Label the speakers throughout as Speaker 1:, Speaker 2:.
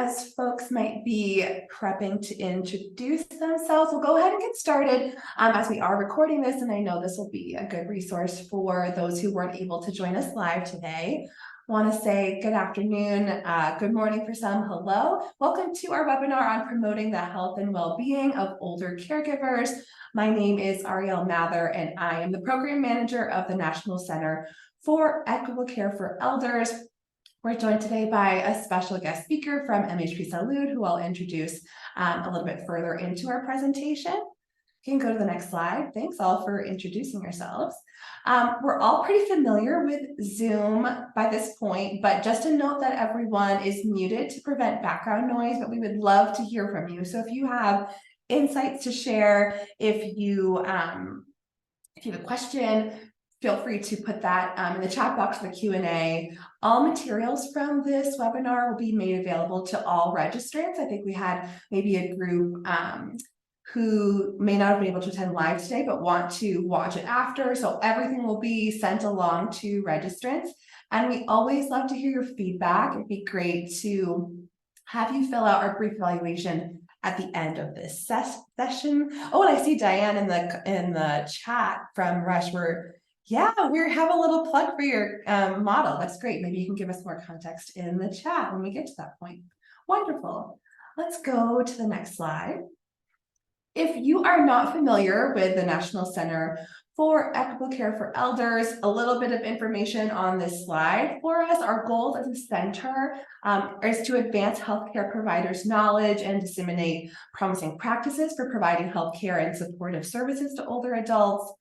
Speaker 1: as folks might be prepping to introduce themselves, we'll go ahead and get started as we are recording this, and I know this will be a good resource for those who weren't able to join us live today. I want to say good afternoon, good morning for some, hello. Welcome to our webinar on promoting the health and well-being of older caregivers. My name is Ariel Mather, and I am the program manager of the National Center for Equitable Care for Elders. We're joined today by a special guest speaker from MHP Salud, who I'll introduce a little bit further into our presentation. You can go to the next slide. Thanks all for introducing yourselves. We're all pretty familiar with Zoom by this point, but just to note that everyone is muted to prevent background noise, but we would love to hear from you. So if you have insights to share, if you have a question, feel free to put that in the chat box for the Q&A. All materials from this webinar will be made available to all registrants. I think we had maybe a group who may not have been able to attend live today, but want to watch it after. So everything will be sent along to registrants. And we always love to hear your feedback. It'd be great to have you fill out our brief evaluation at the end of this session. Oh, and I see Diane in the chat from Rush. We have a little plug for your model. That's great. Maybe you can give us more context in the chat when we get to that point. Wonderful. Let's go to the next slide. If you are not familiar with the National Center for Equitable Care for Elders, a little bit of information on this slide for us. Our goals as a center is to advance healthcare providers' knowledge and disseminate promising practices for providing healthcare and supportive services to older adults,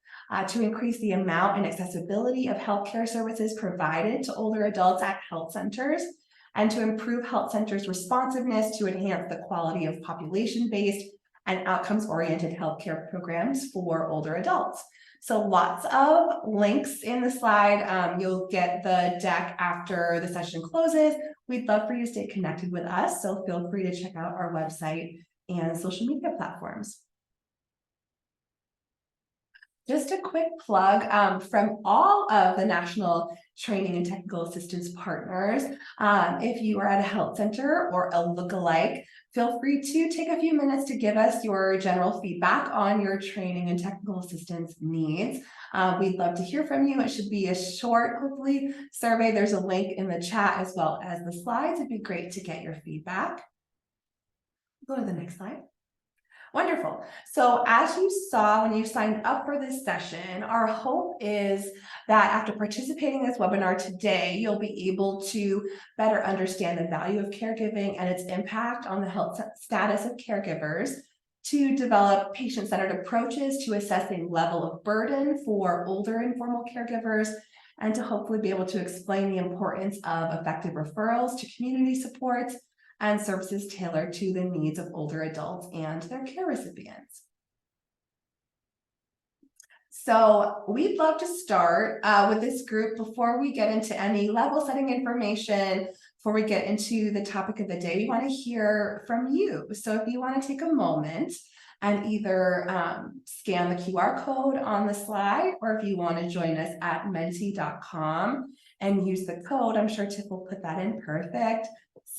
Speaker 1: to increase the amount and accessibility of healthcare services provided to older adults at health centers, and to improve health centers' responsiveness to enhance the quality of population-based and outcomes-oriented healthcare programs for older adults. So lots of links in the slide. You'll get the deck after the session closes. We'd love for you to stay connected with us, so feel free to check out our website and social media platforms. Just a quick plug from all of the National Training and Technical Assistance partners. If you are at a health center or a lookalike, feel free to take a few minutes to give us your general feedback on your training and technical assistance needs. We'd love to hear from you. It should be a short, hopefully, survey. There's a link in the chat as well as the slides. It'd be great to get your feedback. Go to the next slide. Wonderful. So as you saw when you signed up for this session, our hope is that after participating in this webinar today, you'll be able to better understand the value of caregiving and its impact on the health status of caregivers, to develop patient-centered approaches to assessing level of burden for older informal caregivers, and to hopefully be able to explain the importance of effective referrals to community supports and services tailored to the needs of older adults and their care recipients. So we'd love to start with this group before we get into any level setting information. Before we get into the topic of the day, we want to hear from you. So if you want to take a moment and either scan the QR code on the slide, or if you want to join us at menti.com and use the code, I'm sure Tiff will put that in perfect,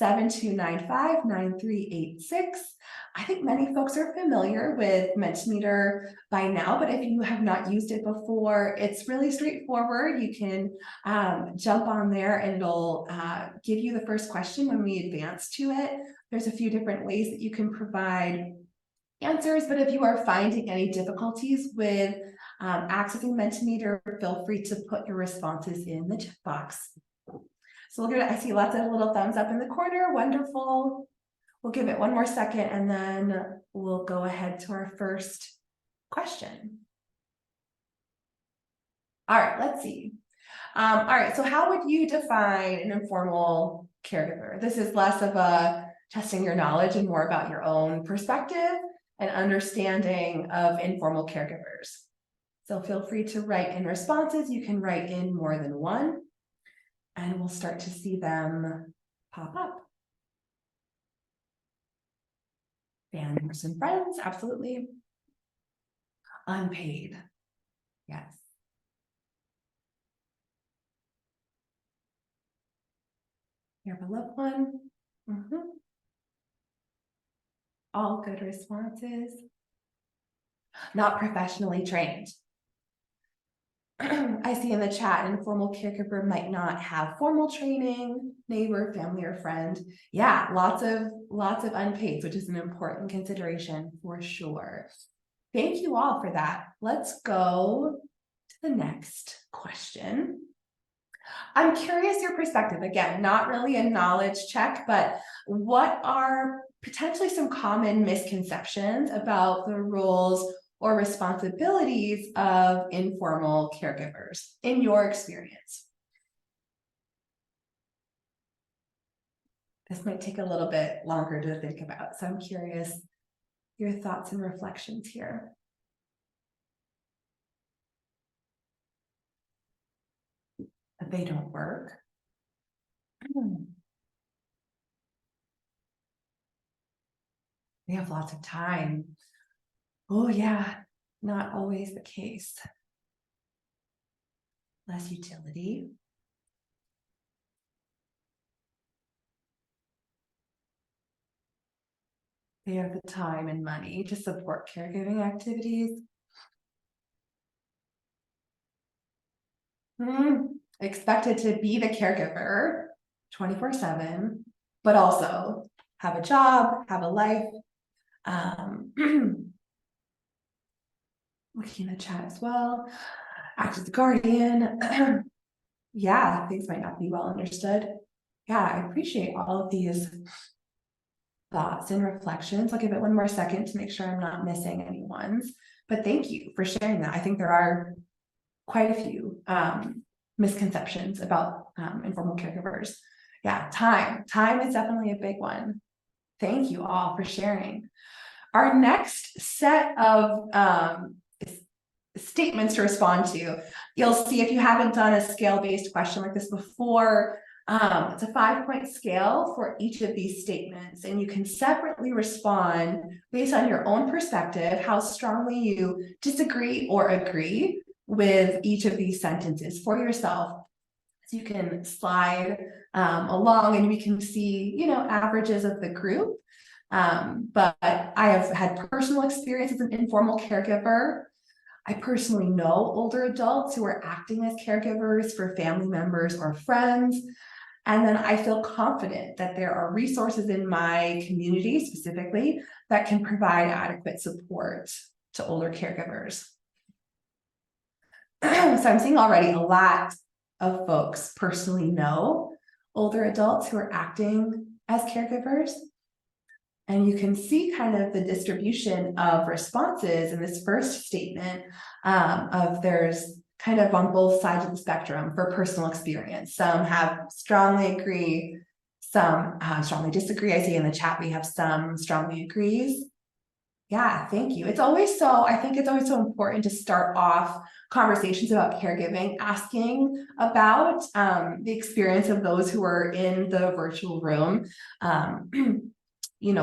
Speaker 1: 7295-9386. I think many folks are familiar with Mentimeter by now, but if you have not used it before, it's really straightforward. You can jump on there and it'll give you the first question when we advance to it. There's a few different ways that you can provide answers, but if you are finding any difficulties with accessing Mentimeter, feel free to put your responses in the chat box. So we'll give it, I see lots of little thumbs up in the corner. Wonderful. We'll give it one more second and then we'll go ahead to our first question. All right, let's see. All right, so how would you define an informal caregiver? This is less of a testing your knowledge and more about your own perspective and understanding of informal caregivers. So feel free to write in responses. You can write in more than one, and we'll start to see them pop up. Family and friends, absolutely. Unpaid, yes. You have a loved one. All good responses. Not professionally trained. I see in the chat, informal caregiver might not have formal training, neighbor, family, or friend. Yeah, lots of unpaid, which is an important consideration for sure. Thank you all for that. Let's go to the next question. I'm curious your perspective. Again, not really a knowledge check, but what are potentially some common misconceptions about the roles or responsibilities of informal caregivers in your experience? This might take a little bit longer to think about, so I'm curious your thoughts and reflections here. That they don't work. They have lots of time. Oh yeah, not always the case. Less utility. They have the time and money to support caregiving activities. Expected to be the caregiver 24/7, but also have a job, have a life. Looking in the chat as well. Act as a guardian. Yeah, things might not be well understood. Yeah, I appreciate all of these thoughts and reflections. I'll give it one more second to make sure I'm not missing any ones. But thank you for sharing that. I think there are quite a few misconceptions about informal caregivers. Yeah, time is definitely a big one. Thank you all for sharing. Our next set of statements to respond to, you'll see if you haven't done a scale-based question like this before, it's a 5-point scale for each of these statements, and you can separately respond based on your own perspective, how strongly you disagree or agree with each of these sentences for yourself. So you can slide along and we can see, averages of the group. But I have had personal experience as an informal caregiver. I personally know older adults who are acting as caregivers for family members or friends. And then I feel confident that there are resources in my community specifically that can provide adequate support to older caregivers. So I'm seeing already a lot of folks personally know older adults who are acting as caregivers. And you can see kind of the distribution of responses in this first statement of there's kind of on both sides of the spectrum for personal experience. Some have strongly agree, some strongly disagree. I see in the chat we have some strongly agrees. Yeah, thank you. I think it's always so important to start off conversations about caregiving, asking about the experience of those who are in the virtual room.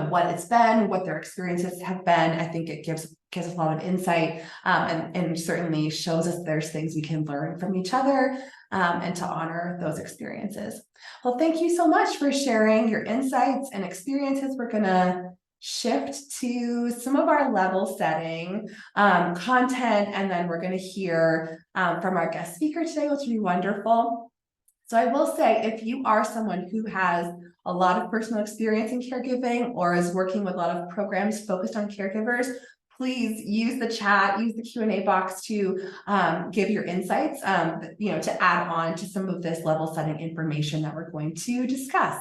Speaker 1: What it's been, what their experiences have been. I think it gives us a lot of insight and certainly shows us there's things we can learn from each other and to honor those experiences. Well, thank you so much for sharing your insights and experiences. We're gonna shift to some of our level setting content, and then we're gonna hear from our guest speaker today, which will be wonderful. So I will say, if you are someone who has a lot of personal experience in caregiving or is working with a lot of programs focused on caregivers, please use the chat, use the Q&A box to give your insights, to add on to some of this level setting information that we're going to discuss.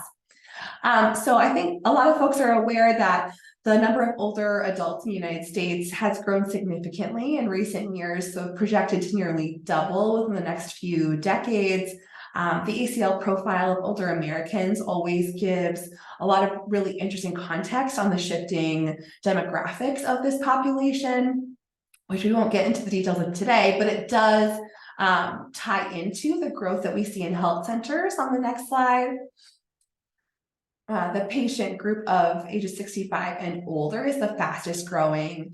Speaker 1: So I think a lot of folks are aware that the number of older adults in the United States has grown significantly in recent years, so projected to nearly double within the next few decades. The ACL profile of older Americans always gives a lot of really interesting context on the shifting demographics of this population, which we won't get into the details of today, but it does tie into the growth that we see in health centers on the next slide. The patient group of ages 65 and older is the fastest growing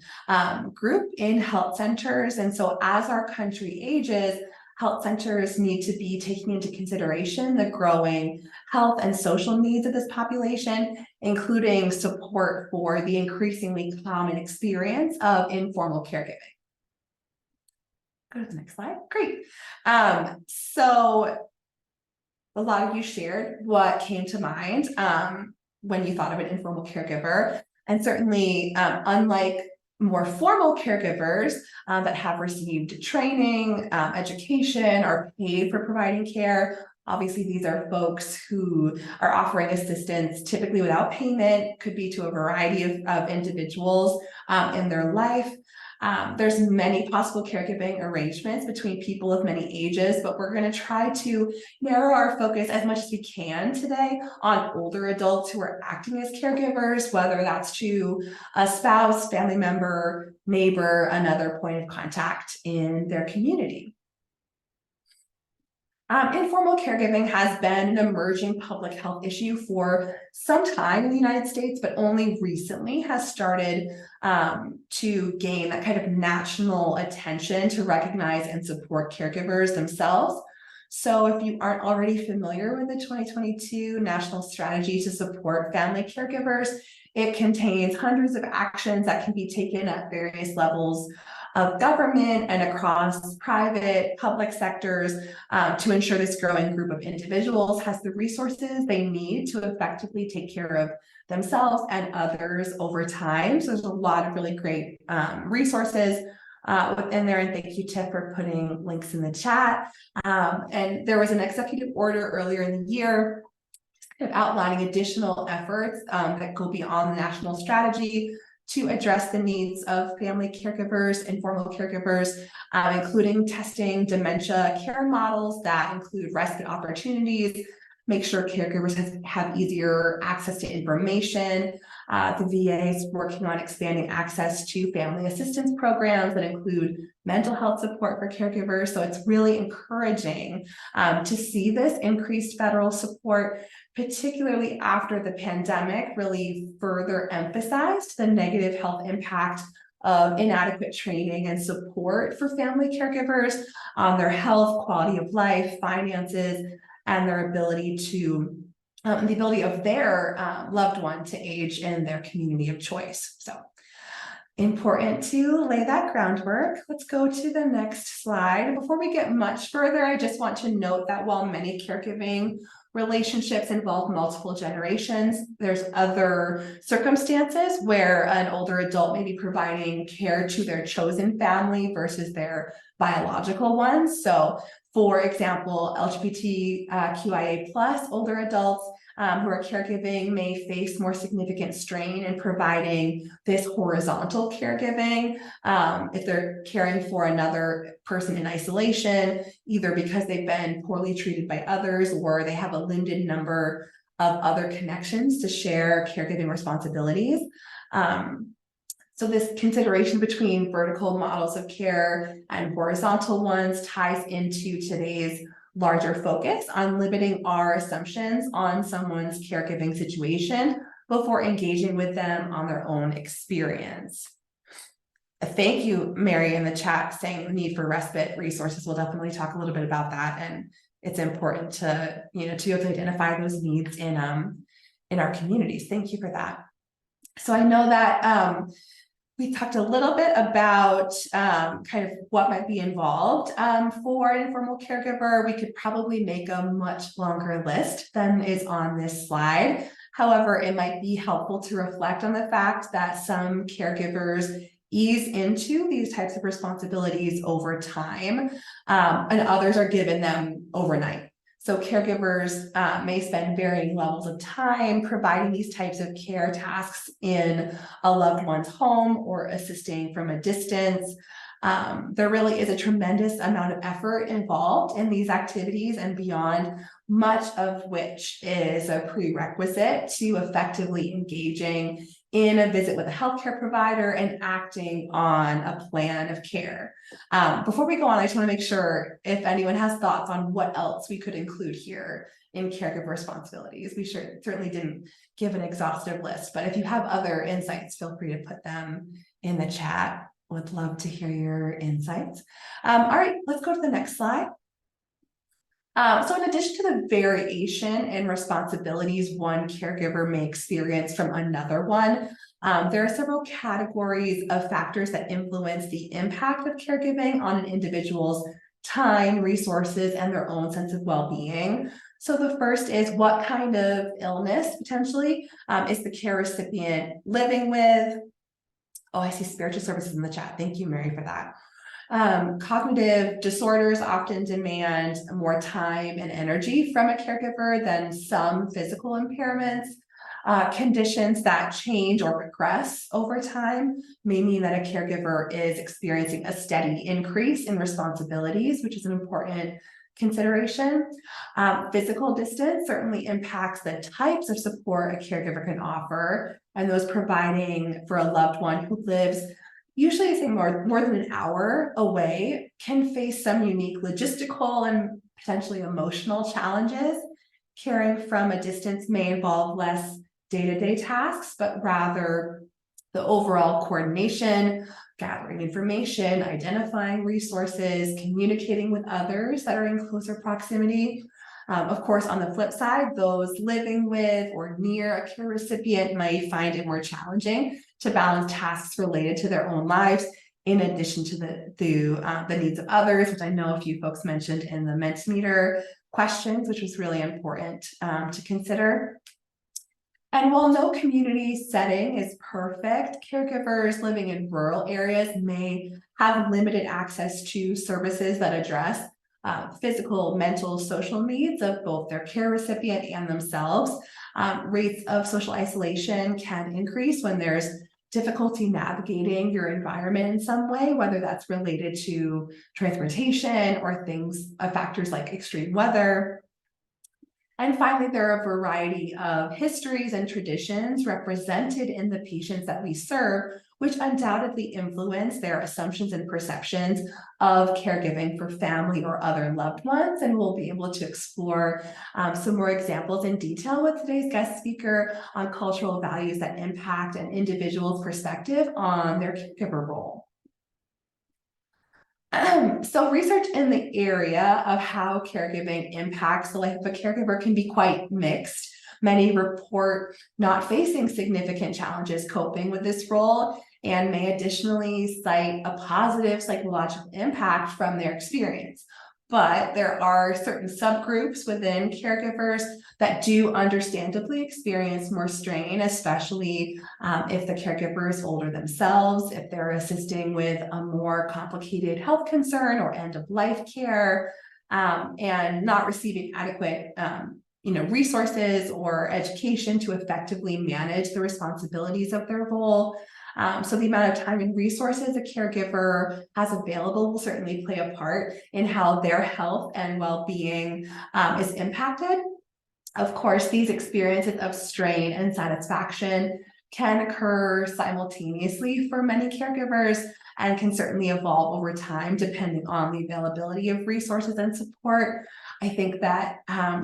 Speaker 1: group in health centers. And so as our country ages, health centers need to be taking into consideration the growing health and social needs of this population, including support for the increasingly common experience of informal caregiving. Go to the next slide. Great. So a lot of you shared what came to mind when you thought of an informal caregiver. And certainly, unlike more formal caregivers that have received training, education, are paid for providing care, obviously these are folks who are offering assistance typically without payment, could be to a variety of individuals in their life. There's many possible caregiving arrangements between people of many ages, but we're going to try to narrow our focus as much as we can today on older adults who are acting as caregivers, whether that's to a spouse, family member, neighbor, another point of contact in their community. Informal caregiving has been an emerging public health issue for some time in the United States, but only recently has started to gain that kind of national attention to recognize and support caregivers themselves. So if you aren't already familiar with the 2022 National Strategy to Support Family Caregivers, it contains hundreds of actions that can be taken at various levels of government and across private, public sectors to ensure this growing group of individuals has the resources they need to effectively take care of themselves and others over time. So there's a lot of really great resources within there, and thank you, Tiff, for putting links in the chat. And there was an executive order earlier in the year kind of outlining additional efforts that go beyond the national strategy to address the needs of family caregivers, informal caregivers, including testing dementia care models that include respite opportunities, make sure caregivers have easier access to information. The VA is working on expanding access to family assistance programs that include mental health support for caregivers. So it's really encouraging to see this increased federal support, particularly after the pandemic really further emphasized the negative health impact of inadequate training and support for family caregivers on their health, quality of life, finances, and their ability to the ability of their loved one to age in their community of choice. So important to lay that groundwork. Let's go to the next slide. Before we get much further, I just want to note that while many caregiving relationships involve multiple generations, there's other circumstances where an older adult may be providing care to their chosen family versus their biological ones. So for example, LGBTQIA+ older adults who are caregiving may face more significant strain in providing this horizontal caregiving if they're caring for another person in isolation, either because they've been poorly treated by others or they have a limited number of other connections to share caregiving responsibilities. So this consideration between vertical models of care and horizontal ones ties into today's larger focus on limiting our assumptions on someone's caregiving situation before engaging with them on their own experience. Thank you, Mary, in the chat saying the need for respite resources. We'll definitely talk a little bit about that, and it's important to to be able to identify those needs in our communities. Thank you for that. So I know that we talked a little bit about kind of what might be involved for an informal caregiver. We could probably make a much longer list than is on this slide. However, it might be helpful to reflect on the fact that some caregivers ease into these types of responsibilities over time, and others are given them overnight. So caregivers may spend varying levels of time providing these types of care tasks in a loved one's home or assisting from a distance. There really is a tremendous amount of effort involved in these activities and beyond, much of which is a prerequisite to effectively engaging in a visit with a healthcare provider and acting on a plan of care. Before we go on, I just want to make sure if anyone has thoughts on what else we could include here in caregiver responsibilities. We certainly didn't give an exhaustive list, but if you have other insights, feel free to put them in the chat. Would love to hear your insights. All right, let's go to the next slide. So in addition to the variation in responsibilities one caregiver may experience from another one, there are several categories of factors that influence the impact of caregiving on an individual's time, resources, and their own sense of well-being. So the first is what kind of illness potentially is the care recipient living with? Oh, I see spiritual services in the chat. Thank you, Mary, for that. Cognitive disorders often demand more time and energy from a caregiver than some physical impairments. Conditions that change or progress over time may mean that a caregiver is experiencing a steady increase in responsibilities, which is an important consideration. Physical distance certainly impacts the types of support a caregiver can offer, and those providing for a loved one who lives usually I think more than an hour away can face some unique logistical and potentially emotional challenges. Caring from a distance may involve less day-to-day tasks, but rather the overall coordination, gathering information, identifying resources, communicating with others that are in closer proximity. Of course, on the flip side, those living with or near a care recipient might find it more challenging to balance tasks related to their own lives, in addition to the needs of others, which I know a few folks mentioned in the Mentimeter questions, which was really important to consider. And while no community setting is perfect, caregivers living in rural areas may have limited access to services that address physical, mental, social needs of both their care recipient and themselves. Rates of social isolation can increase when there's difficulty navigating your environment in some way, whether that's related to transportation or factors like extreme weather. And finally, there are a variety of histories and traditions represented in the patients that we serve, which undoubtedly influence their assumptions and perceptions of caregiving for family or other loved ones. And we'll be able to explore some more examples in detail with today's guest speaker on cultural values that impact an individual's perspective on their caregiver role. So research in the area of how caregiving impacts the life of a caregiver can be quite mixed. Many report not facing significant challenges coping with this role and may additionally cite a positive psychological impact from their experience. But there are certain subgroups within caregivers that do understandably experience more strain, especially if the caregiver is older themselves, if they're assisting with a more complicated health concern or end-of-life care, and not receiving adequate resources or education to effectively manage the responsibilities of their role. So the amount of time and resources a caregiver has available will certainly play a part in how their health and well-being is impacted. Of course, these experiences of strain and satisfaction can occur simultaneously for many caregivers and can certainly evolve over time depending on the availability of resources and support. I think that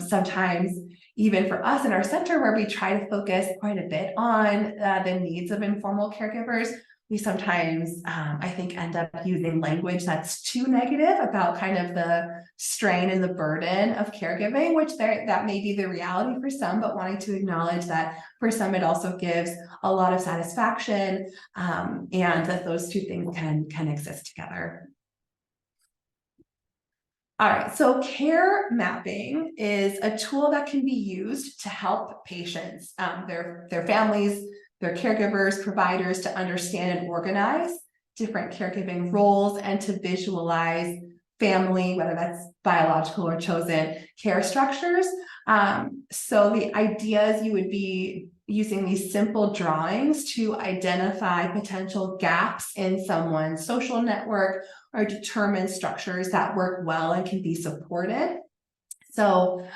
Speaker 1: sometimes even for us in our center, where we try to focus quite a bit on the needs of informal caregivers, we sometimes, I think, end up using language that's too negative about kind of the strain and the burden of caregiving, which that may be the reality for some, but wanting to acknowledge that for some, it also gives a lot of satisfaction, and that those two things can exist together. All right, so care mapping is a tool that can be used to help patients, their families, their caregivers, providers to understand and organize different caregiving roles and to visualize family, whether that's biological or chosen care structures. So the idea is you would be using these simple drawings to identify potential gaps in someone's social network or determine structures that work well and can be supported. So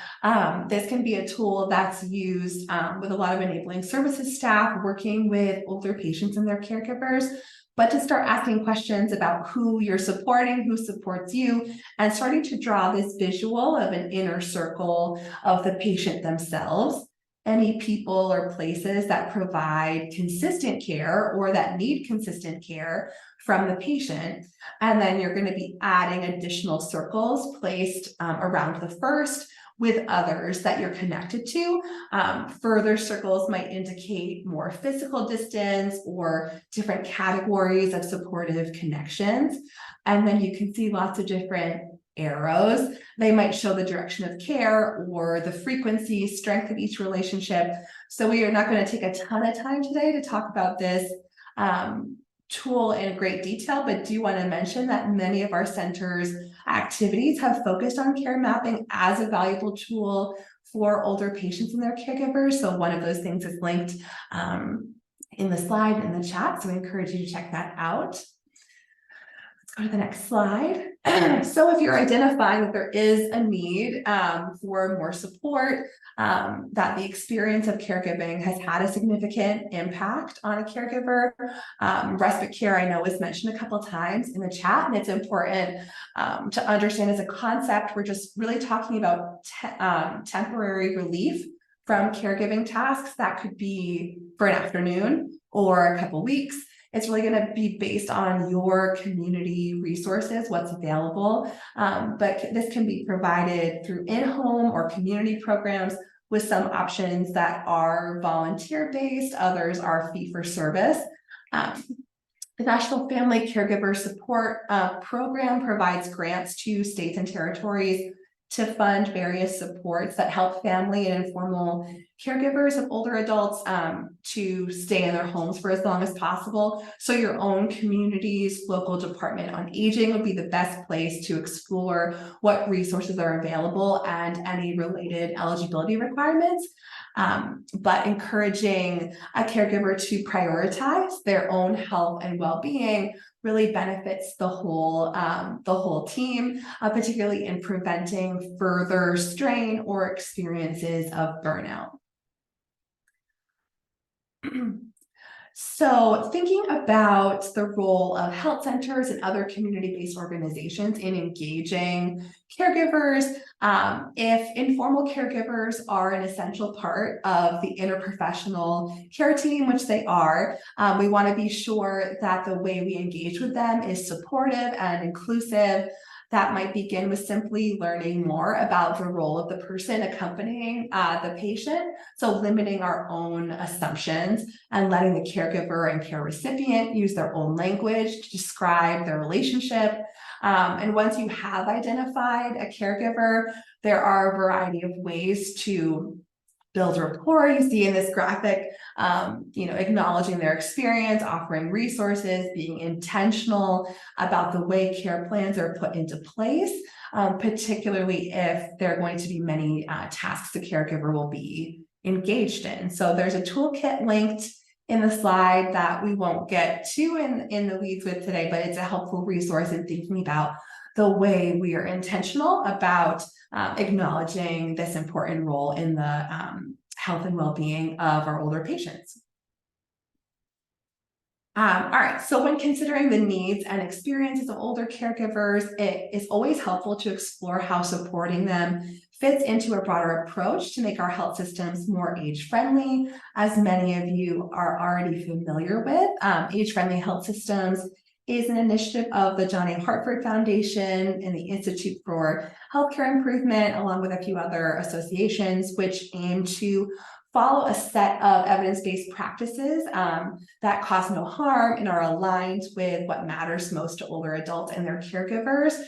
Speaker 1: this can be a tool that's used with a lot of enabling services staff working with older patients and their caregivers, but to start asking questions about who you're supporting, who supports you, and starting to draw this visual of an inner circle of the patient themselves. any people or places that provide consistent care or that need consistent care from the patient. And then you're going to be adding additional circles placed around the first with others that you're connected to. Further circles might indicate more physical distance or different categories of supportive connections. And then you can see lots of different arrows. They might show the direction of care or the frequency, strength of each relationship. So we are not going to take a ton of time today to talk about this tool in great detail, but do want to mention that many of our centers' activities have focused on care mapping as a valuable tool for older patients and their caregivers. So one of those things is linked in the slide in the chat. So I encourage you to check that out. Let's go to the next slide. So if you're identifying that there is a need for more support, that the experience of caregiving has had a significant impact on a caregiver. Respite care, I know, was mentioned a couple times in the chat, and it's important to understand as a concept. We're just really talking about temporary relief from caregiving tasks that could be for an afternoon or a couple weeks. It's really going to be based on your community resources, what's available, but this can be provided through in-home or community programs with some options that are volunteer-based, others are fee-for-service. The National Family Caregiver Support Program provides grants to states and territories to fund various supports that help family and informal caregivers of older adults to stay in their homes for as long as possible. So your own community's local department on aging would be the best place to explore what resources are available and any related eligibility requirements. But encouraging a caregiver to prioritize their own health and well-being really benefits the whole team, particularly in preventing further strain or experiences of burnout. So thinking about the role of health centers and other community-based organizations in engaging caregivers, if informal caregivers are an essential part of the interprofessional care team, which they are, we want to be sure that the way we engage with them is supportive and inclusive. That might begin with simply learning more about the role of the person accompanying the patient. So limiting our own assumptions and letting the caregiver and care recipient use their own language to describe their relationship. And once you have identified a caregiver, there are a variety of ways to build rapport. You see in this graphic, acknowledging their experience, offering resources, being intentional about the way care plans are put into place, particularly if there are going to be many tasks the caregiver will be engaged in. So there's a toolkit linked in the slide that we won't get too in the weeds with today, but it's a helpful resource in thinking about the way we are intentional about acknowledging this important role in the health and well-being of our older patients. All right, so when considering the needs and experiences of older caregivers, it is always helpful to explore how supporting them fits into a broader approach to make our health systems more age-friendly. As many of you are already familiar with, age-friendly health systems is an initiative of the John A. Hartford Foundation and the Institute for Healthcare Improvement, along with a few other associations, which aim to follow a set of evidence-based practices that cause no harm and are aligned with what matters most to older adults and their caregivers.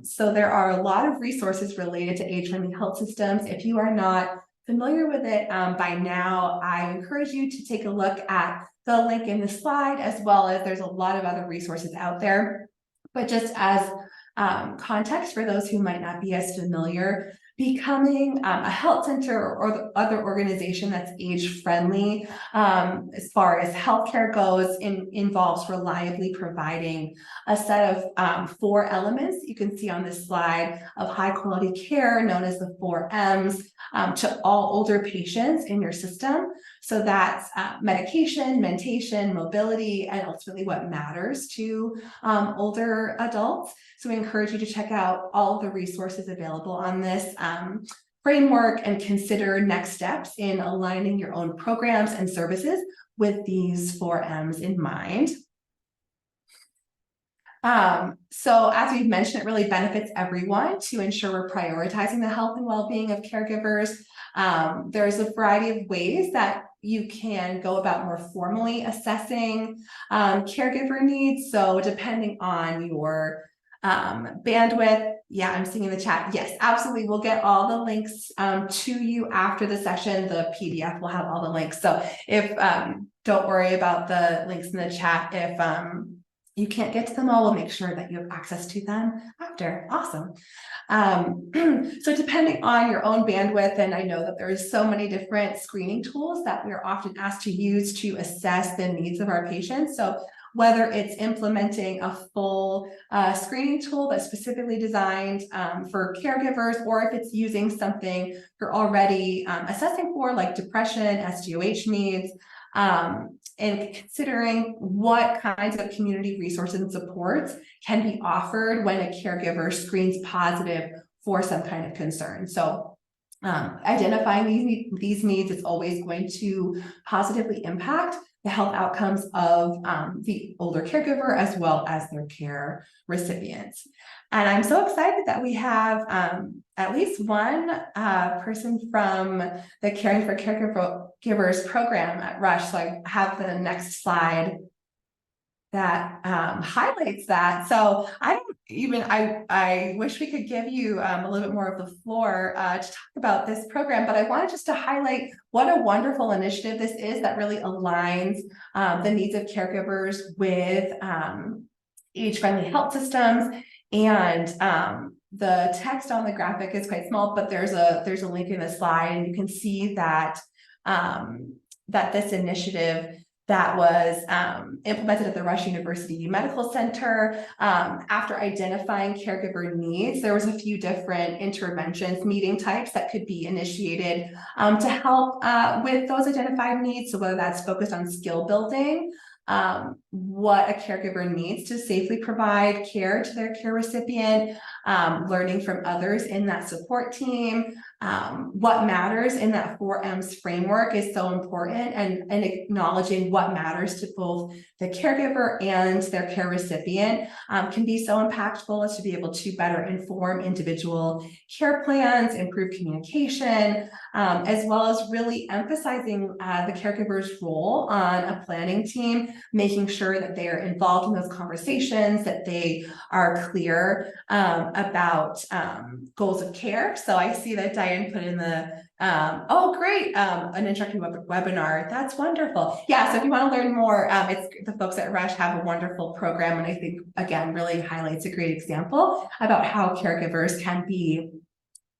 Speaker 1: So there are a lot of resources related to age-friendly health systems. If you are not familiar with it by now, I encourage you to take a look at the link in the slide, as well as there's a lot of other resources out there. But just as context for those who might not be as familiar, becoming a health center or the other organization that's age-friendly as far as healthcare goes involves reliably providing a set of 4 elements you can see on this slide of high-quality care, known as the 4 M's, to all older patients in your system. So that's medication, mentation, mobility, and ultimately what matters to older adults. So we encourage you to check out all of the resources available on this framework and consider next steps in aligning your own programs and services with these 4Ms in mind. So as we've mentioned, it really benefits everyone to ensure we're prioritizing the health and well-being of caregivers. There's a variety of ways that you can go about more formally assessing caregiver needs. So depending on your bandwidth, yeah, I'm seeing in the chat. Yes, absolutely. We'll get all the links to you after the session. The PDF will have all the links. So if don't worry about the links in the chat. If you can't get to them all, we'll make sure that you have access to them after. Awesome. So depending on your own bandwidth, and I know that there's so many different screening tools that we're often asked to use to assess the needs of our patients. So whether it's implementing a full screening tool that's specifically designed for caregivers, or if it's using something you're already assessing for, like depression, SDOH needs, and considering what kinds of community resources and supports can be offered when a caregiver screens positive for some kind of concern. So identifying these needs is always going to positively impact the health outcomes of the older caregiver as well as their care recipients. And I'm so excited that we have at least one person from the Caring for Caregivers program at Rush. So I have the next slide that highlights that. So I wish we could give you a little bit more of the floor to talk about this program, but I wanted just to highlight what a wonderful initiative this is that really aligns the needs of caregivers with age-friendly health systems. And the text on the graphic is quite small, but there's a link in the slide, and you can see that that this initiative that was implemented at the Rush University Medical Center. After identifying caregiver needs, there was a few different interventions, meeting types that could be initiated to help with those identified needs. So whether that's focused on skill building, what a caregiver needs to safely provide care to their care recipient, learning from others in that support team, what matters in that 4Ms framework is so important, and acknowledging what matters to both the caregiver and their care recipient can be so impactful as to be able to better inform individual care plans, improve communication, as well as really emphasizing the caregiver's role on a planning team, making sure that they are involved in those conversations, that they are clear about goals of care. So I see that Diane put in the, oh great, an introductory webinar. That's wonderful. Yeah, so if you want to learn more, it's the folks at Rush have a wonderful program, and I think, again, really highlights a great example about how caregivers can be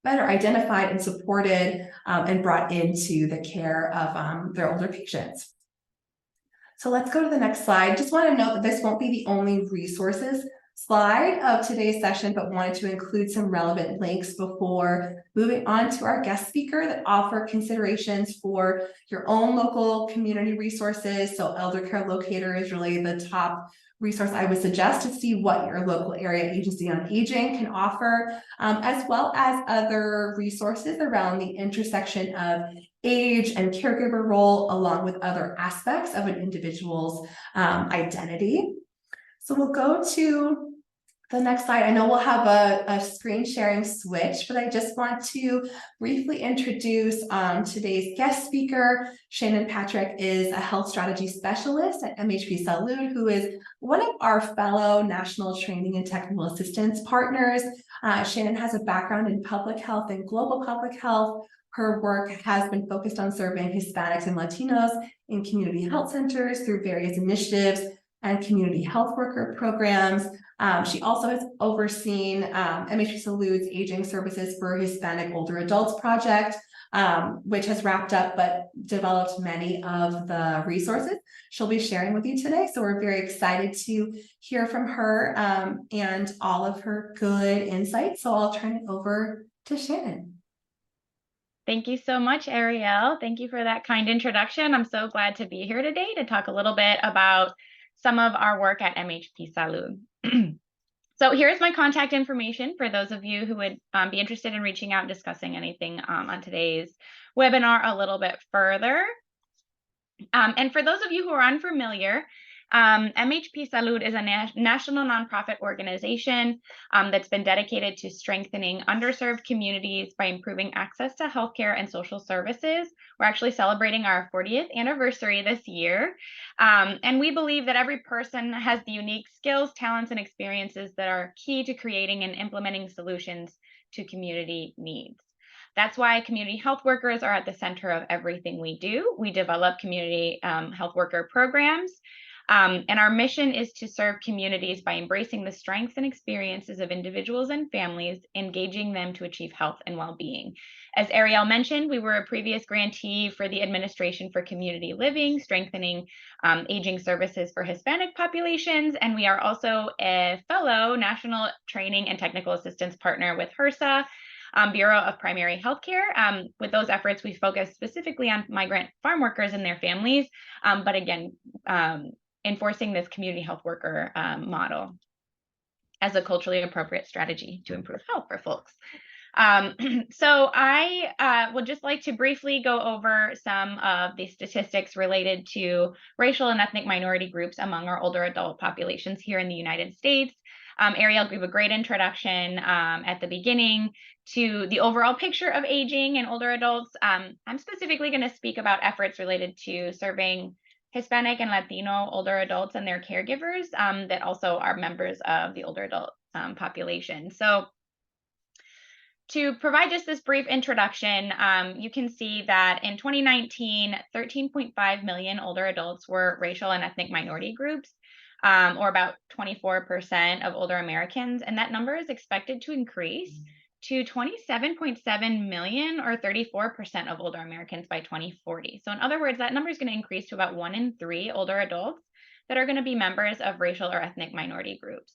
Speaker 1: better identified and supported and brought into the care of their older patients. So let's go to the next slide. Just want to note that this won't be the only resources slide of today's session, but wanted to include some relevant links before moving on to our guest speaker that offer considerations for your own local community resources. So Elder Care Locator is really the top resource I would suggest to see what your local area agency on aging can offer, as well as other resources around the intersection of age and caregiver role, along with other aspects of an individual's identity. So we'll go to the next slide. I know we'll have a screen sharing switch, but I just want to briefly introduce today's guest speaker. Shannon Patrick is a health strategy specialist at MHP Salud, who is one of our fellow national training and technical assistance partners. Shannon has a background in public health and global public health. Her work has been focused on serving Hispanics and Latinos in community health centers through various initiatives and community health worker programs. She also has overseen MHP Salud's Aging Services for Hispanic Older Adults project, which has wrapped up but developed many of the resources she'll be sharing with you today. So we're very excited to hear from her and all of her good insights. So I'll turn it over to Shannon.
Speaker 2: Thank you so much, Ariel. Thank you for that kind introduction. I'm so glad to be here today to talk a little bit about some of our work at MHP Salud. So here's my contact information for those of you who would be interested in reaching out and discussing anything on today's webinar a little bit further. And for those of you who are unfamiliar, MHP Salud is a national nonprofit organization that's been dedicated to strengthening underserved communities by improving access to healthcare and social services. We're actually celebrating our 40th anniversary this year. And we believe that every person has the unique skills, talents, and experiences that are key to creating and implementing solutions to community needs. That's why community health workers are at the center of everything we do. We develop community health worker programs. And our mission is to serve communities by embracing the strengths and experiences of individuals and families, engaging them to achieve health and well-being. As Ariel mentioned, we were a previous grantee for the Administration for Community Living, strengthening aging services for Hispanic populations. And we are also a fellow National Training and Technical Assistance Partner with HRSA, Bureau of Primary Healthcare. With those efforts, we focus specifically on migrant farm workers and their families, but again, enforcing this community health worker model as a culturally appropriate strategy to improve health for folks. So I would just like to briefly go over some of the statistics related to racial and ethnic minority groups among our older adult populations here in the United States. Ariel gave a great introduction at the beginning to the overall picture of aging in older adults. I'm specifically going to speak about efforts related to serving Hispanic and Latino older adults and their caregivers that also are members of the older adult population. So to provide just this brief introduction, you can see that in 2019, 13.5 million older adults were racial and ethnic minority groups, or about 24% of older Americans. And that number is expected to increase to 27.7 million, or 34% of older Americans by 2040. So in other words, that number is going to increase to about 1 in 3 older adults that are going to be members of racial or ethnic minority groups.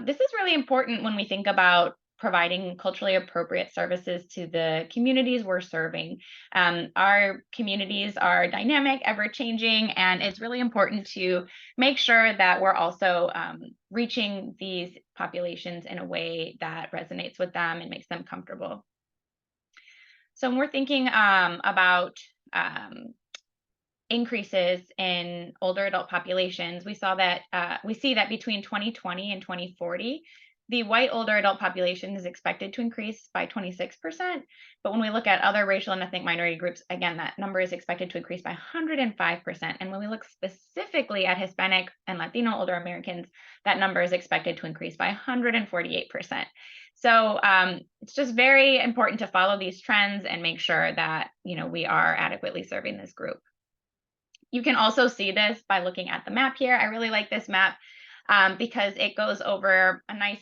Speaker 2: This is really important when we think about providing culturally appropriate services to the communities we're serving. Our communities are dynamic, ever-changing, and it's really important to make sure that we're also reaching these populations in a way that resonates with them and makes them comfortable. So when we're thinking about increases in older adult populations, we see that between 2020 and 2040, the white older adult population is expected to increase by 26%. But when we look at other racial and ethnic minority groups, again, that number is expected to increase by 105%. And when we look specifically at Hispanic and Latino older Americans, that number is expected to increase by 148%. So it's just very important to follow these trends and make sure that we are adequately serving this group. You can also see this by looking at the map here. I really like this map because it goes over a nice,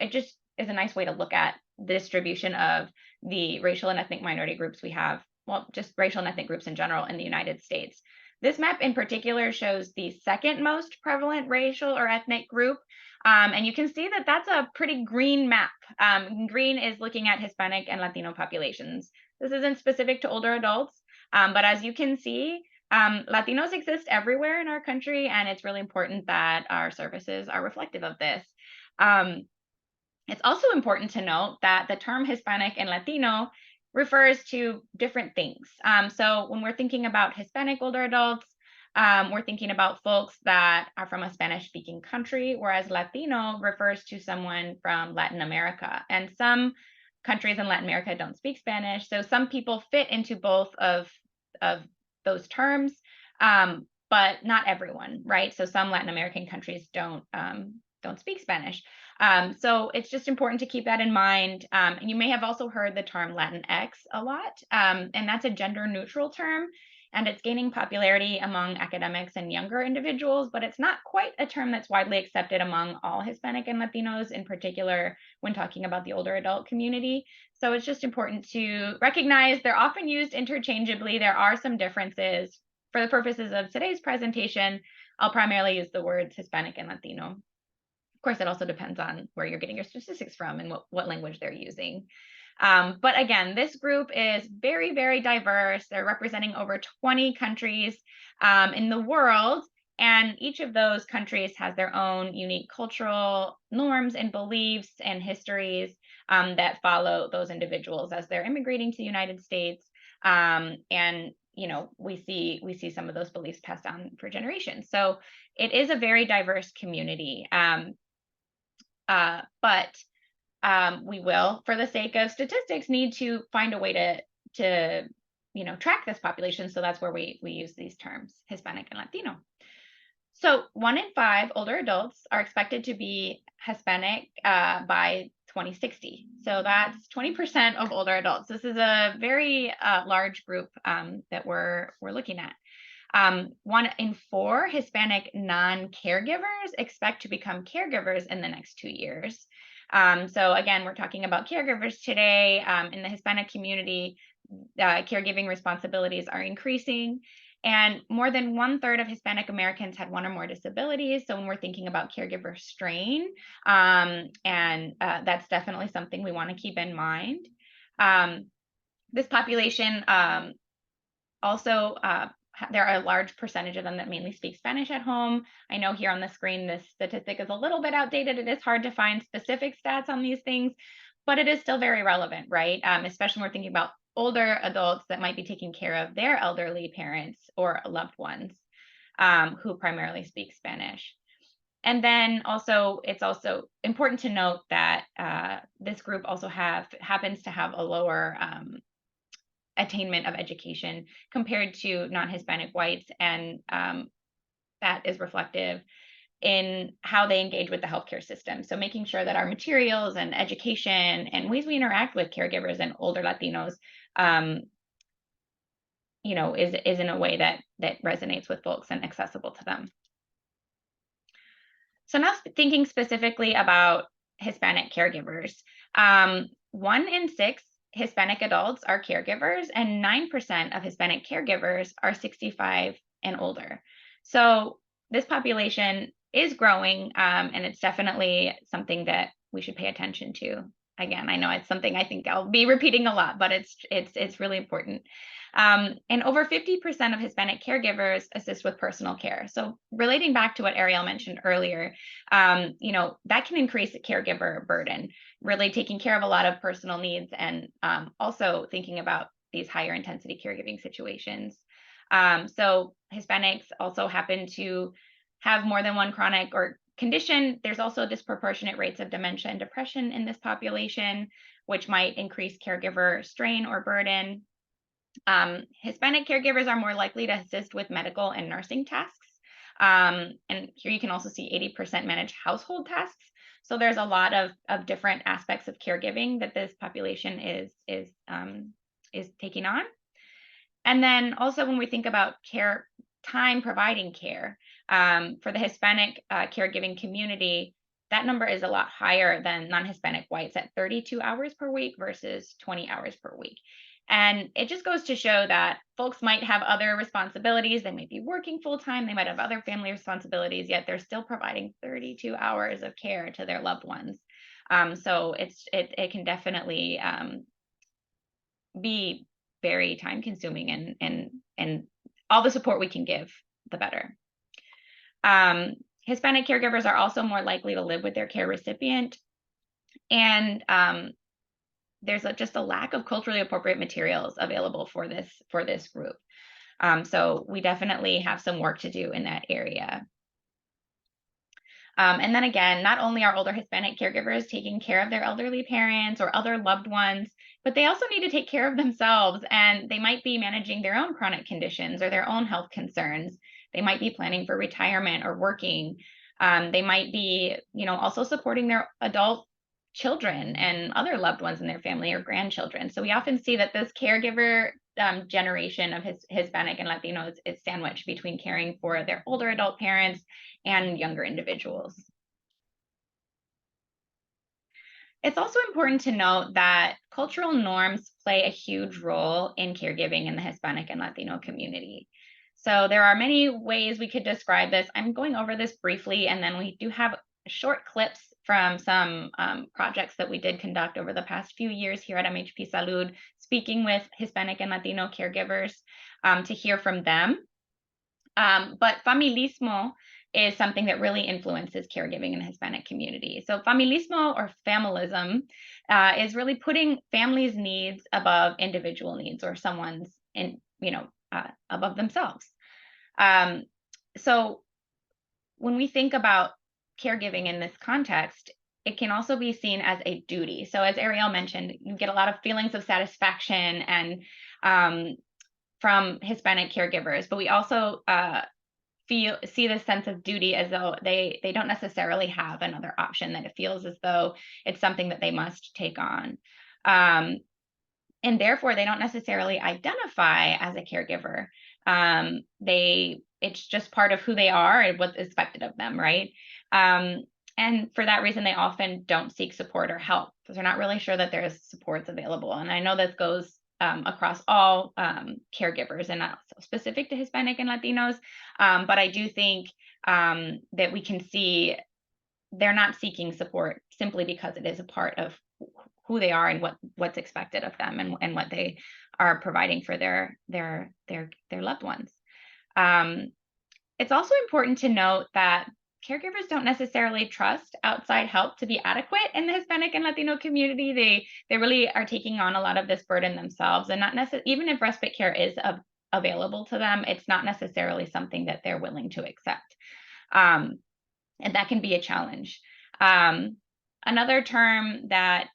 Speaker 2: it just is a nice way to look at the distribution of the racial and ethnic minority groups we have, well, just racial and ethnic groups in general in the United States. This map in particular shows the second most prevalent racial or ethnic group. And you can see that that's a pretty green map. Green is looking at Hispanic and Latino populations. This isn't specific to older adults, but as you can see, Latinos exist everywhere in our country, and it's really important that our services are reflective of this. It's also important to note that the term Hispanic and Latino refers to different things. So when we're thinking about Hispanic older adults, we're thinking about folks that are from a Spanish-speaking country, whereas Latino refers to someone from Latin America. And some countries in Latin America don't speak Spanish, so some people fit into both of those terms, but not everyone, right? So some Latin American countries don't speak Spanish. So it's just important to keep that in mind. And you may have also heard the term Latinx a lot, and that's a gender neutral term, and it's gaining popularity among academics and younger individuals, but it's not quite a term that's widely accepted among all Hispanic and Latinos, in particular when talking about the older adult community. So it's just important to recognize they're often used interchangeably. There are some differences. For the purposes of today's presentation, I'll primarily use the words Hispanic and Latino. Of course, it also depends on where you're getting your statistics from and what language they're using. But again, this group is very, very diverse. They're representing over 20 countries in the world. And each of those countries has their own unique cultural norms and beliefs and histories that follow those individuals as they're immigrating to the United States. And we see some of those beliefs passed down for generations. So it is a very diverse community. But we will, for the sake of statistics, need to find a way to track this population. So that's where we use these terms, Hispanic and Latino. So 1 in 5 older adults are expected to be Hispanic by 2060. So that's 20% of older adults. This is a very large group that we're looking at. 1 in 4 Hispanic non-caregivers expect to become caregivers in the next 2 years. So again, we're talking about caregivers today. In the Hispanic community, caregiving responsibilities are increasing. And more than 1/3 of Hispanic Americans had 1 or more disabilities. So when we're thinking about caregiver strain, that's definitely something we want to keep in mind. This population also, there are a large percentage of them that mainly speak Spanish at home. I know here on the screen, this statistic is a little bit outdated. It is hard to find specific stats on these things, but it is still very relevant, right? Especially when we're thinking about older adults that might be taking care of their elderly parents or loved ones who primarily speak Spanish. And then also, it's also important to note that this group also happens to have a lower attainment of education compared to non-Hispanic whites, and that is reflective in how they engage with the healthcare system. So making sure that our materials and education and ways we interact with caregivers and older Latinos, is in a way that resonates with folks and accessible to them. So now thinking specifically about Hispanic caregivers, 1 in 6 Hispanic adults are caregivers, and 9% of Hispanic caregivers are 65 and older. So this population is growing, and it's definitely something that we should pay attention to. Again, I know it's something I think I'll be repeating a lot, but it's really important. And over 50% of Hispanic caregivers assist with personal care. So relating back to what Ariel mentioned earlier, that can increase the caregiver burden, really taking care of a lot of personal needs, and also thinking about these higher intensity caregiving situations. So Hispanics also happen to have more than one chronic or condition. There's also disproportionate rates of dementia and depression in this population, which might increase caregiver strain or burden. Hispanic caregivers are more likely to assist with medical and nursing tasks. And here you can also see 80% manage household tasks. So there's a lot of different aspects of caregiving that this population is taking on. And then also when we think about care time providing care, for the Hispanic caregiving community, that number is a lot higher than non-Hispanic whites at 32 hours per week versus 20 hours per week. And it just goes to show that folks might have other responsibilities. They might be working full time. They might have other family responsibilities, yet they're still providing 32 hours of care to their loved ones. So it can definitely be very time consuming, and all the support we can give, the better. Hispanic caregivers are also more likely to live with their care recipient, and there's just a lack of culturally appropriate materials available for this group. So we definitely have some work to do in that area. And then again, not only are older Hispanic caregivers taking care of their elderly parents or other loved ones, but they also need to take care of themselves, and they might be managing their own chronic conditions or their own health concerns. They might be planning for retirement or working. They might be, also supporting their adult children and other loved ones in their family or grandchildren. So we often see that this caregiver generation of Hispanic and Latinos is sandwiched between caring for their older adult parents and younger individuals. It's also important to note that cultural norms play a huge role in caregiving in the Hispanic and Latino community. So there are many ways we could describe this. I'm going over this briefly, and then we do have short clips from some projects that we did conduct over the past few years here at MHP Salud, speaking with Hispanic and Latino caregivers to hear from them. But familismo is something that really influences caregiving in the Hispanic community. So familismo, or familism, is really putting families' needs above individual needs, or someone's above themselves. So when we think about caregiving in this context, it can also be seen as a duty. So as Ariel mentioned, you get a lot of feelings of satisfaction and from Hispanic caregivers, but we also see this sense of duty as though they don't necessarily have another option, that it feels as though it's something that they must take on. And therefore, they don't necessarily identify as a caregiver. It's just part of who they are and what's expected of them, right? And for that reason, they often don't seek support or help because they're not really sure that there's supports available. And I know this goes across all caregivers and not so specific to Hispanic and Latinos, but I do think that we can see they're not seeking support simply because it is a part of who they are and what's expected of them and what they are providing for their loved ones. It's also important to note that caregivers don't necessarily trust outside help to be adequate in the Hispanic and Latino community. They really are taking on a lot of this burden themselves, and not necessarily, even if respite care is available to them, it's not necessarily something that they're willing to accept. And that can be a challenge. Another term that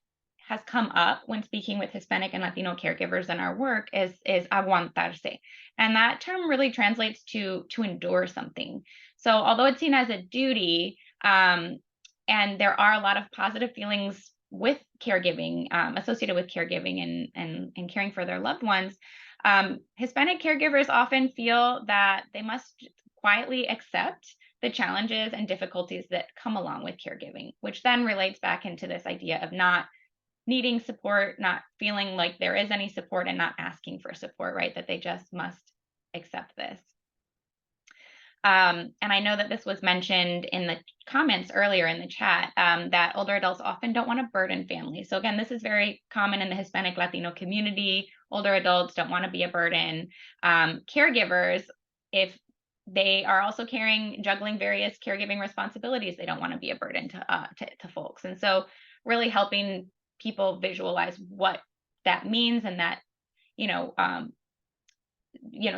Speaker 2: has come up when speaking with Hispanic and Latino caregivers in our work is aguantarse. And that term really translates to endure something. So although it's seen as a duty, and there are a lot of positive feelings with caregiving, associated with caregiving and caring for their loved ones, Hispanic caregivers often feel that they must quietly accept the challenges and difficulties that come along with caregiving, which then relates back into this idea of not needing support, not feeling like there is any support, and not asking for support, right? That they just must accept this. And I know that this was mentioned in the comments earlier in the chat, that older adults often don't want to burden families. So again, this is very common in the Hispanic Latino community. Older adults don't want to be a burden. Caregivers, if they are also juggling various caregiving responsibilities, they don't want to be a burden to folks. And so really helping people visualize what that means, and that,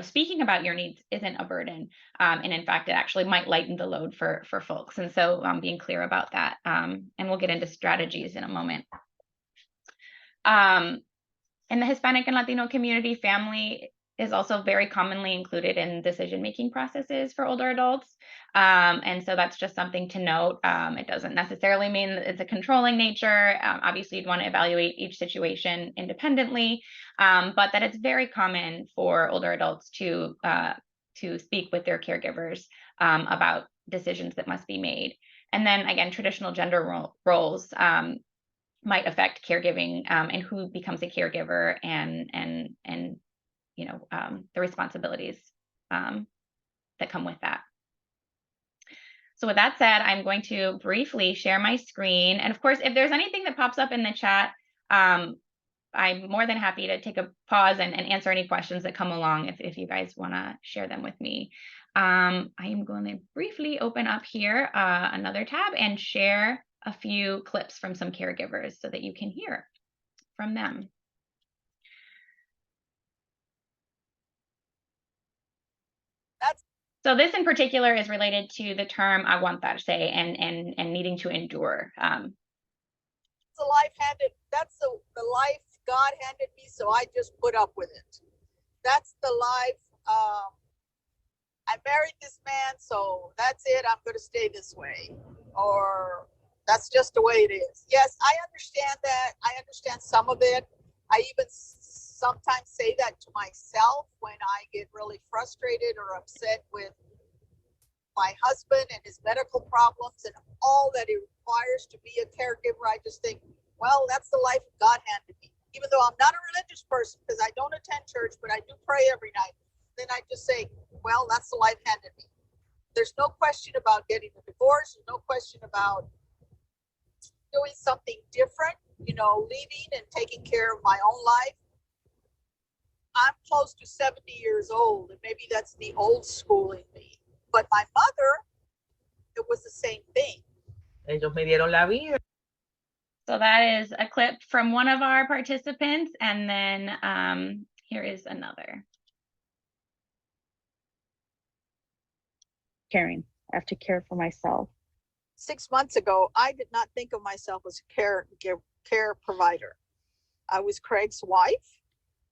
Speaker 2: speaking about your needs isn't a burden. And in fact, it actually might lighten the load for folks. And so being clear about that, and we'll get into strategies in a moment. In the Hispanic and Latino community, family is also very commonly included in decision-making processes for older adults. And so that's just something to note. It doesn't necessarily mean that it's a controlling nature. Obviously, you'd want to evaluate each situation independently, but that it's very common for older adults to speak with their caregivers about decisions that must be made. And then again, traditional gender roles might affect caregiving, and who becomes a caregiver, and the responsibilities that come with that. So with that said, I'm going to briefly share my screen. And of course, if there's anything that pops up in the chat, I'm more than happy to take a pause and answer any questions that come along if you guys want to share them with me. I am going to briefly open up here another tab and share a few clips from some caregivers so that you can hear from them. So this in particular is related to the term aguantarse and needing to endure.
Speaker 3: The life handed, that's the life God handed me, so I just put up with it. That's the life. I married this man, so that's it. I'm going to stay this way. Or that's just the way it is. Yes, I understand that. I understand some of it. I even sometimes say that to myself when I get really frustrated or upset with my husband and his medical problems and all that it requires to be a caregiver. I just think, well, that's the life God handed me. Even though I'm not a religious person because I don't attend church, but I do pray every night. Then I just say, well, that's the life handed me. There's no question about getting a divorce. There's no question about doing something different, leaving and taking care of my own life. I'm close to 70 years old, and maybe that's the old school in me. But my mother, it was the same thing.
Speaker 4: Ellos me dieron la vida.
Speaker 2: So that is a clip from one of our participants, and then here is another.
Speaker 5: Caring. I have to care for myself.
Speaker 3: 6 months ago, I did not think of myself as a care provider. I was Craig's wife,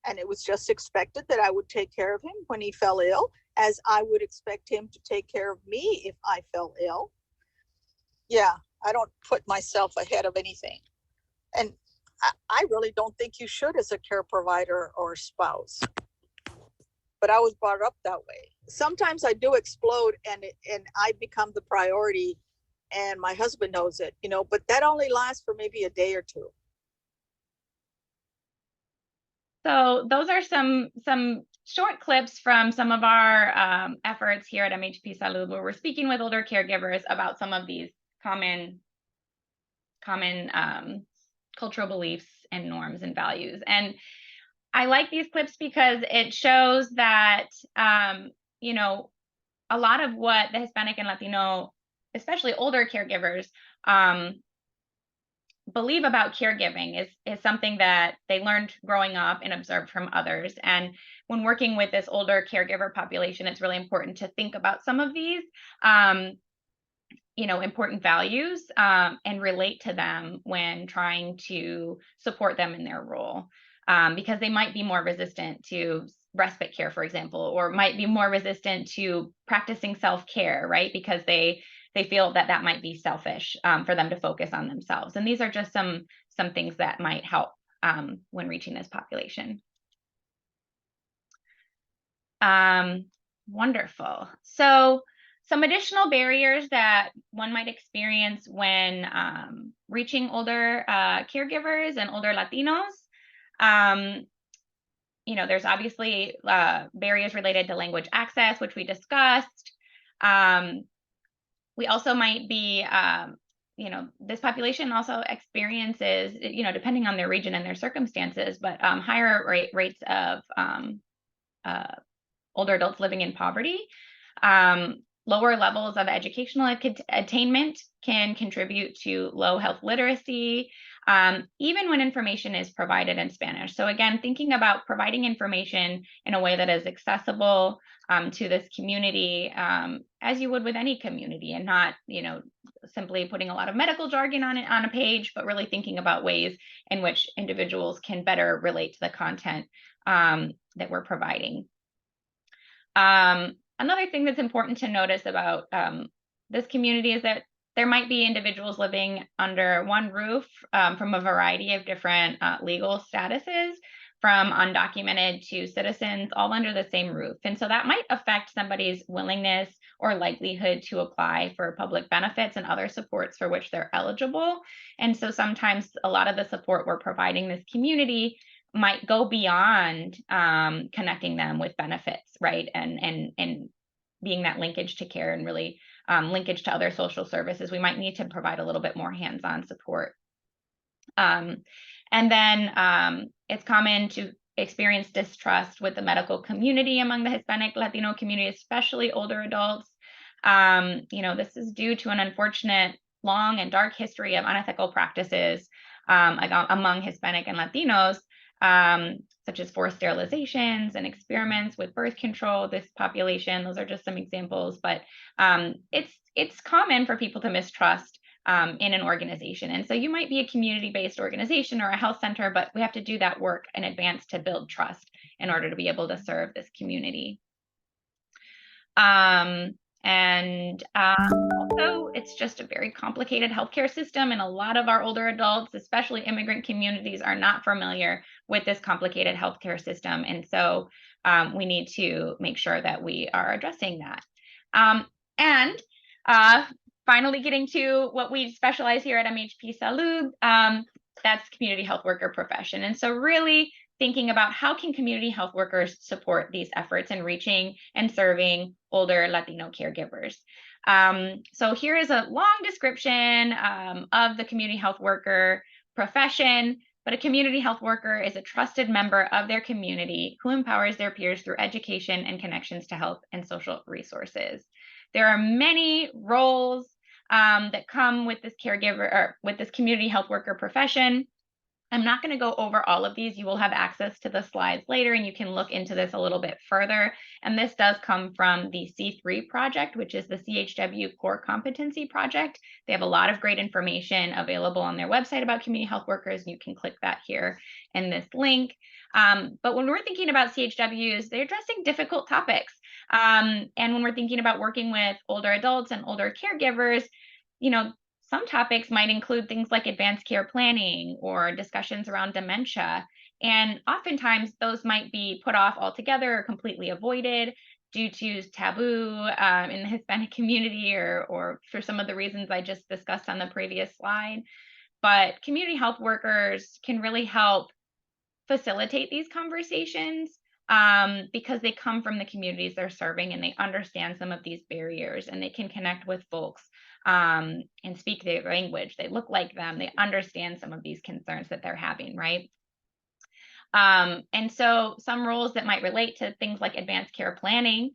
Speaker 3: and it was just expected that I would take care of him when he fell ill, as I would expect him to take care of me if I fell ill. Yeah, I don't put myself ahead of anything. And I really don't think you should as a care provider or spouse. But I was brought up that way. Sometimes I do explode and I become the priority, and my husband knows it, you know, but that only lasts for maybe a day or two.
Speaker 2: So those are some short clips from some of our efforts here at MHP Salud, where we're speaking with older caregivers about some of these common cultural beliefs and norms and values. And I like these clips because it shows that, you know, a lot of what the Hispanic and Latino, especially older caregivers, believe about caregiving is something that they learned growing up and observed from others. And when working with this older caregiver population, it's really important to think about some of these, you know, important values and relate to them when trying to support them in their role, because they might be more resistant to respite care, for example, or might be more resistant to practicing self-care, right? Because they feel that that might be selfish for them to focus on themselves. And these are just some things that might help when reaching this population. Wonderful. So some additional barriers that one might experience when reaching older caregivers and older Latinos. You know, there's obviously barriers related to language access, which we discussed. We also might be, you know, this population also experiences, you know, depending on their region and their circumstances, but higher rates of older adults living in poverty. Lower levels of educational attainment can contribute to low health literacy, even when information is provided in Spanish. So again, thinking about providing information in a way that is accessible to this community, as you would with any community, and not, you know, simply putting a lot of medical jargon on a page, but really thinking about ways in which individuals can better relate to the content that we're providing. Another thing that's important to notice about this community is that there might be individuals living under one roof from a variety of different legal statuses, from undocumented to citizens, all under the same roof. And so that might affect somebody's willingness or likelihood to apply for public benefits and other supports for which they're eligible. And so sometimes a lot of the support we're providing this community might go beyond connecting them with benefits, right? And being that linkage to care and really linkage to other social services. We might need to provide a little bit more hands-on support. And then it's common to experience distrust with the medical community among the Hispanic Latino community, especially older adults. You know, this is due to an unfortunate long and dark history of unethical practices among Hispanic and Latinos, such as forced sterilizations and experiments with birth control. This population, those are just some examples, but it's common for people to mistrust in an organization. And so you might be a community-based organization or a health center, but we have to do that work in advance to build trust in order to be able to serve this community. Also, it's just a very complicated healthcare system, and a lot of our older adults, especially immigrant communities, are not familiar with this complicated healthcare system. And so we need to make sure that we are addressing that. Finally, getting to what we specialize here at MHP Salud, that's community health worker profession. And so really thinking about how can community health workers support these efforts in reaching and serving older Latino caregivers. So here is a long description of the community health worker profession, but a community health worker is a trusted member of their community who empowers their peers through education and connections to health and social resources. There are many roles that come with this caregiver or with this community health worker profession. I'm not going to go over all of these. You will have access to the slides later, and you can look into this a little bit further. And this does come from the C3 project, which is the CHW Core Competency Project. They have a lot of great information available on their website about community health workers, and you can click that here in this link. But when we're thinking about CHWs, they're addressing difficult topics. And when we're thinking about working with older adults and older caregivers, some topics might include things like advanced care planning or discussions around dementia. And oftentimes those might be put off altogether or completely avoided due to taboo in the Hispanic community or for some of the reasons I just discussed on the previous slide. But community health workers can really help facilitate these conversations because they come from the communities they're serving and they understand some of these barriers, and they can connect with folks and speak their language. They look like them. They understand some of these concerns that they're having, right? And so some roles that might relate to things like advanced care planning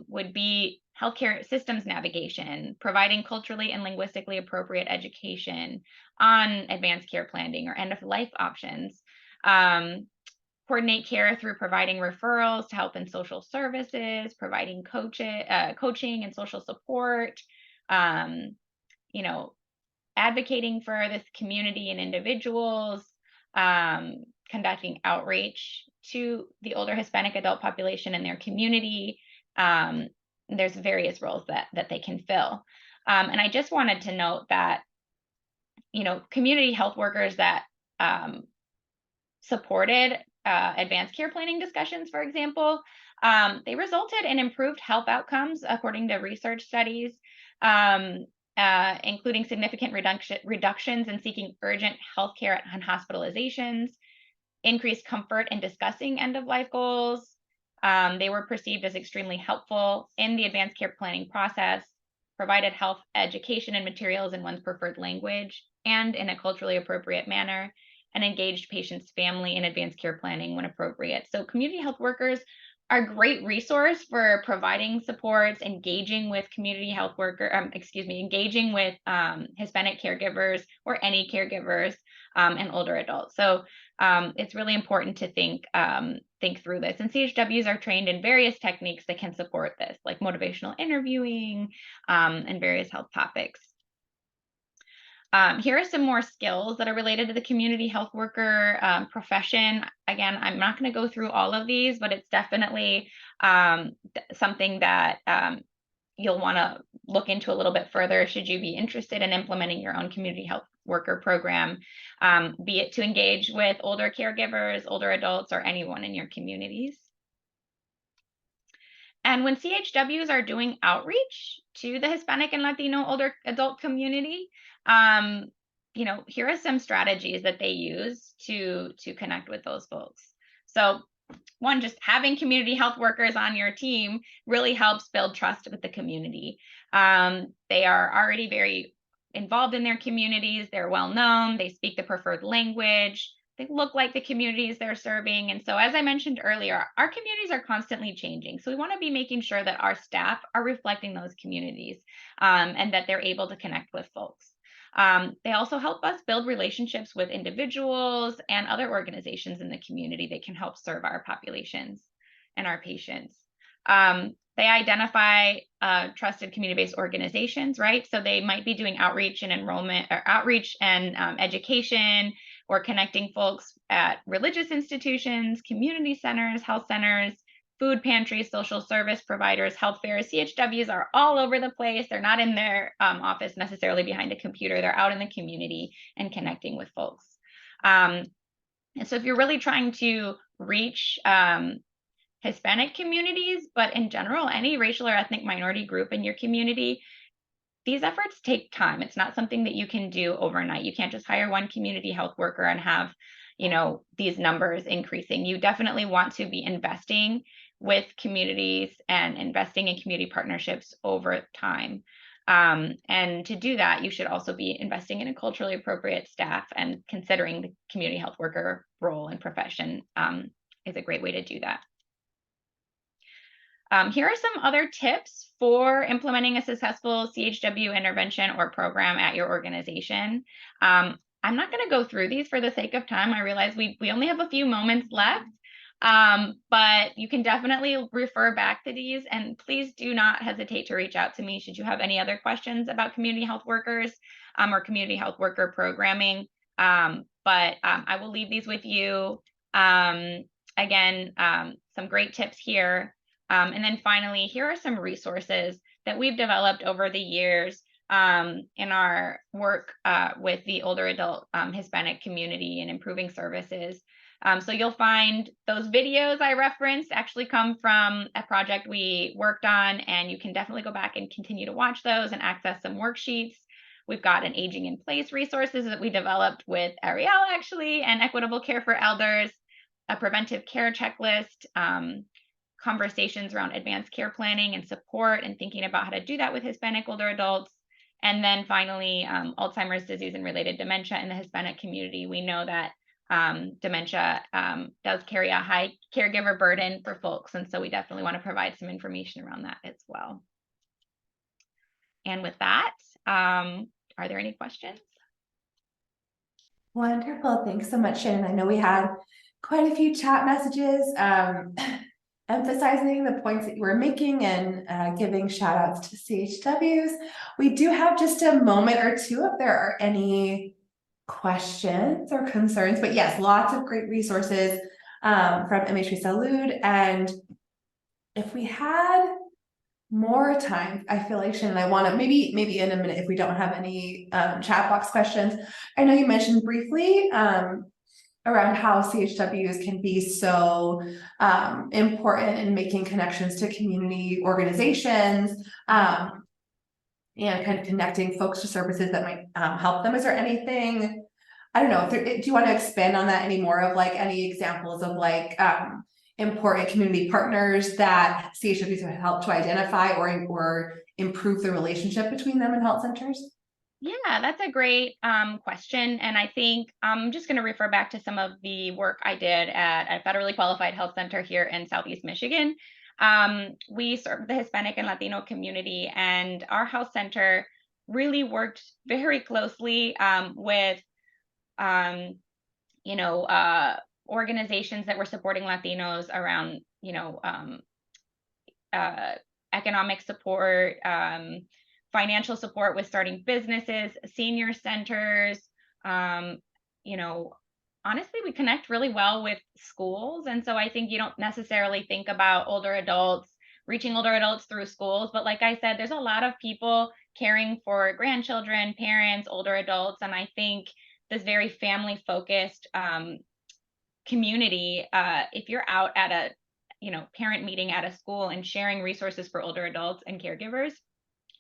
Speaker 2: would be healthcare systems navigation, providing culturally and linguistically appropriate education on advanced care planning or end-of-life options, coordinate care through providing referrals to health and social services, providing coaching and social support, advocating for this community and individuals, conducting outreach to the older Hispanic adult population in their community. There's various roles that they can fill. And I just wanted to note that, community health workers that supported advanced care planning discussions, for example, they resulted in improved health outcomes according to research studies, including significant reductions in seeking urgent healthcare and hospitalizations, increased comfort in discussing end-of-life goals. They were perceived as extremely helpful in the advanced care planning process, provided health education and materials in one's preferred language and in a culturally appropriate manner, and engaged patients' family in advanced care planning when appropriate. So community health workers are a great resource for providing supports, engaging with community health engaging with Hispanic caregivers or any caregivers and older adults. So it's really important to think through this. And CHWs are trained in various techniques that can support this, like motivational interviewing and various health topics. Here are some more skills that are related to the community health worker profession. Again, I'm not going to go through all of these, but it's definitely something that you'll want to look into a little bit further should you be interested in implementing your own community health worker program, be it to engage with older caregivers, older adults, or anyone in your communities. And when CHWs are doing outreach to the Hispanic and Latino older adult community, here are some strategies that they use to connect with those folks. So one, just having community health workers on your team really helps build trust with the community. They are already very involved in their communities. They're well known. They speak the preferred language. They look like the communities they're serving. And so, as I mentioned earlier, our communities are constantly changing. So we want to be making sure that our staff are reflecting those communities and that they're able to connect with folks. They also help us build relationships with individuals and other organizations in the community that can help serve our populations and our patients. They identify trusted community-based organizations, right? So they might be doing outreach and enrollment or outreach and education, or connecting folks at religious institutions, community centers, health centers, food pantries, social service providers, health fairs. CHWs are all over the place. They're not in their office necessarily behind a computer. They're out in the community and connecting with folks. And so if you're really trying to reach Hispanic communities, but in general, any racial or ethnic minority group in your community, these efforts take time. It's not something that you can do overnight. You can't just hire one community health worker and have, these numbers increasing. You definitely want to be investing with communities and investing in community partnerships over time. And to do that, you should also be investing in a culturally appropriate staff, and considering the community health worker role and profession is a great way to do that. Here are some other tips for implementing a successful CHW intervention or program at your organization. I'm not going to go through these for the sake of time. I realize we only have a few moments left, but you can definitely refer back to these, and please do not hesitate to reach out to me should you have any other questions about community health workers or community health worker programming. But I will leave these with you. Again, some great tips here. And then finally, here are some resources that we've developed over the years in our work with the older adult Hispanic community and improving services. So you'll find those videos I referenced actually come from a project we worked on, and you can definitely go back and continue to watch those and access some worksheets. We've got an aging in place resources that we developed with Ariel actually, and equitable care for elders, a preventive care checklist, conversations around advanced care planning and support, and thinking about how to do that with Hispanic older adults. And then finally, Alzheimer's disease and related dementia in the Hispanic community. We know that dementia does carry a high caregiver burden for folks, and so we definitely want to provide some information around that as well. And with that, are there any questions?
Speaker 1: Wonderful. Thanks so much, Shannon. I know we had quite a few chat messages emphasizing the points that you were making and giving shout outs to CHWs. We do have just a moment or two if there are any questions or concerns, but yes, lots of great resources from MHP Salud. And if we had more time, I feel like, Shannon, I want to maybe in a minute if we don't have any chat box questions. I know you mentioned briefly around how CHWs can be so important in making connections to community organizations and kind of connecting folks to services that might help them. Is there anything, I don't know, do you want to expand on that any more, of like any examples of like important community partners that CHWs have helped to identify or improve the relationship between them and health centers?
Speaker 2: Yeah, that's a great question. And I think I'm just going to refer back to some of the work I did at a federally qualified health center here in Southeast Michigan. We serve the Hispanic and Latino community, and our health center really worked very closely with, organizations that were supporting Latinos around, economic support, financial support with starting businesses, senior centers. Honestly, we connect really well with schools. And so I think you don't necessarily think about reaching older adults through schools. But like I said, there's a lot of people caring for grandchildren, parents, older adults. And I think this very family focused community, if you're out at a parent meeting at a school and sharing resources for older adults and caregivers,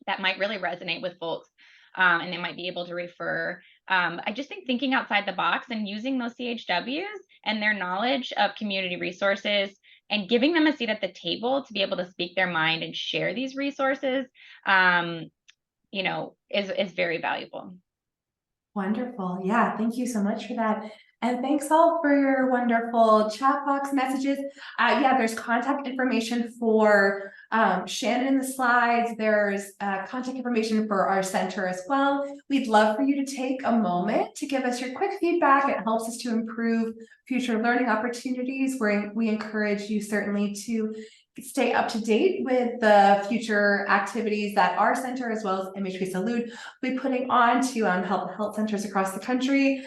Speaker 2: that might really resonate with folks, and they might be able to refer. I just think thinking outside the box and using those CHWs and their knowledge of community resources and giving them a seat at the table to be able to speak their mind and share these resources, is very valuable.
Speaker 1: Wonderful. Yeah, thank you so much for that. And thanks all for your wonderful chat box messages. Yeah, there's contact information for Shannon in the slides. There's contact information for our center as well. We'd love for you to take a moment to give us your quick feedback. It helps us to improve future learning opportunities. We encourage you certainly to stay up to date with the future activities that our center, as well as MHP Salud, will be putting on to help health centers across the country.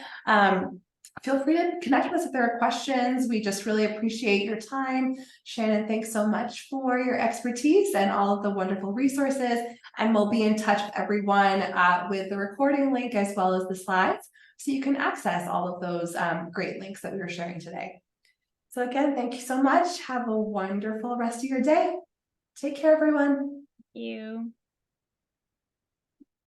Speaker 1: Feel free to connect with us if there are questions. We just really appreciate your time. Shannon, thanks so much for your expertise and all of the wonderful resources. And we'll be in touch with everyone with the recording link as well as the slides, so you can access all of those great links that we were sharing today. So again, thank you so much. Have a wonderful rest of your day. Take care, everyone.
Speaker 2: Thank you.